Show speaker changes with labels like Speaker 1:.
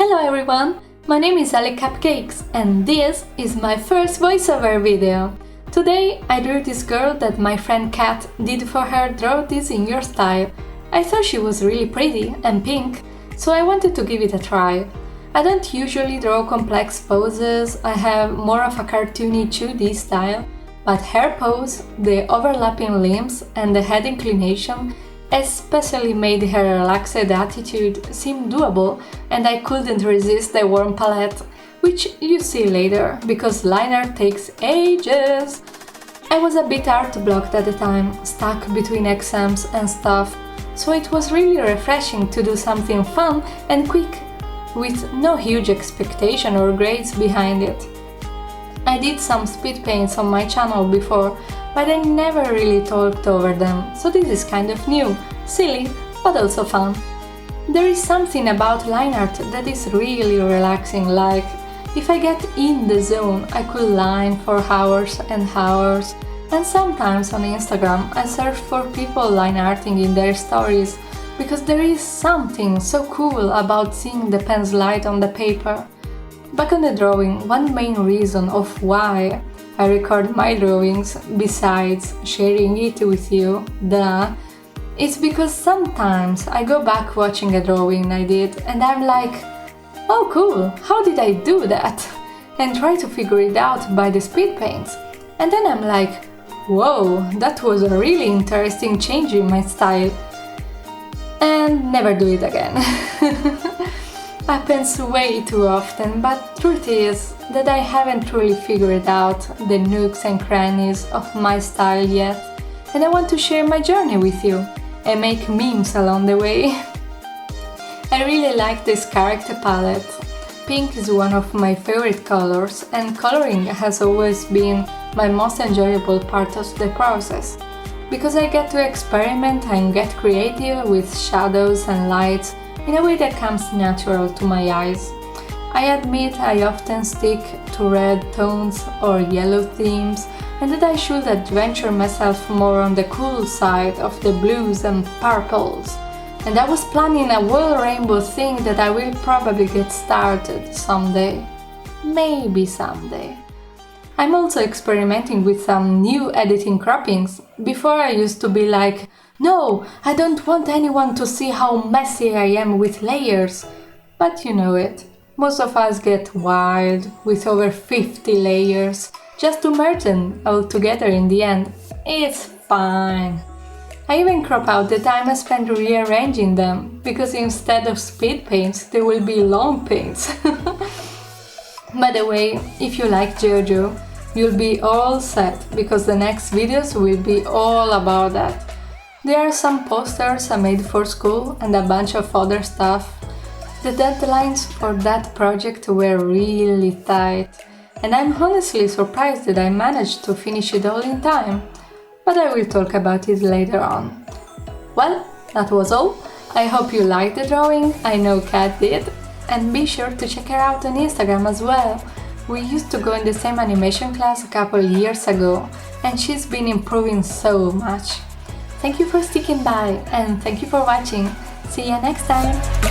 Speaker 1: Hello everyone, my name is Ali Cupcakes and this is my first voiceover video. Today I drew this girl that my friend Kat did for her Draw This in Your Style. I thought she was really pretty and pink, so I wanted to give it a try. I don't usually draw complex poses, I have more of a cartoony 2D style, but her pose, the overlapping limbs and the head inclination especially made her relaxed attitude seem doable, and I couldn't resist the warm palette, which you see later, because line art takes ages. I was a bit art blocked at the time, stuck between exams and stuff, so it was really refreshing to do something fun and quick, with no huge expectation or grades behind it. I did some speed paints on my channel before, but I never really talked over them, so this is kind of new, silly, but also fun. There is something about line art that is really relaxing, like if I get in the zone I could line for hours and hours, and sometimes on Instagram I search for people line arting in their stories, because there is something so cool about seeing the pen's light on the paper. Back on the drawing, one main reason of why I record my drawings, besides sharing it with you, it's because sometimes I go back watching a drawing I did and I'm like, oh cool, how did I do that? And try to figure it out by the speed paints. And then I'm like, whoa, that was a really interesting change in my style. And never do it again. Happens way too often, but truth is that I haven't truly figured out the nooks and crannies of my style yet, and I want to share my journey with you and make memes along the way. I really like this character palette. Pink is one of my favorite colors, and coloring has always been my most enjoyable part of the process, because I get to experiment and get creative with shadows and lights in a way that comes natural to my eyes. I admit I often stick to red tones or yellow themes, and that I should adventure myself more on the cool side of the blues and purples. And I was planning a whole rainbow thing that I will probably get started someday. Maybe someday. I'm also experimenting with some new editing croppings. Before I used to be like, no, I don't want anyone to see how messy I am with layers. But you know it. Most of us get wild with over 50 layers just to merge them all together in the end. It's fine. I even crop out the time I spent rearranging them, because instead of speed paints, there will be long paints. By the way, if you like JoJo, you'll be all set, because the next videos will be all about that. There are some posters I made for school and a bunch of other stuff. The deadlines for that project were really tight, and I'm honestly surprised that I managed to finish it all in time, but I will talk about it later on. Well, that was all. I hope you liked the drawing, I know Kat did, and be sure to check her out on Instagram as well. We used to go in the same animation class a couple years ago, and she's been improving so much. Thank you for sticking by, and thank you for watching. See you next time!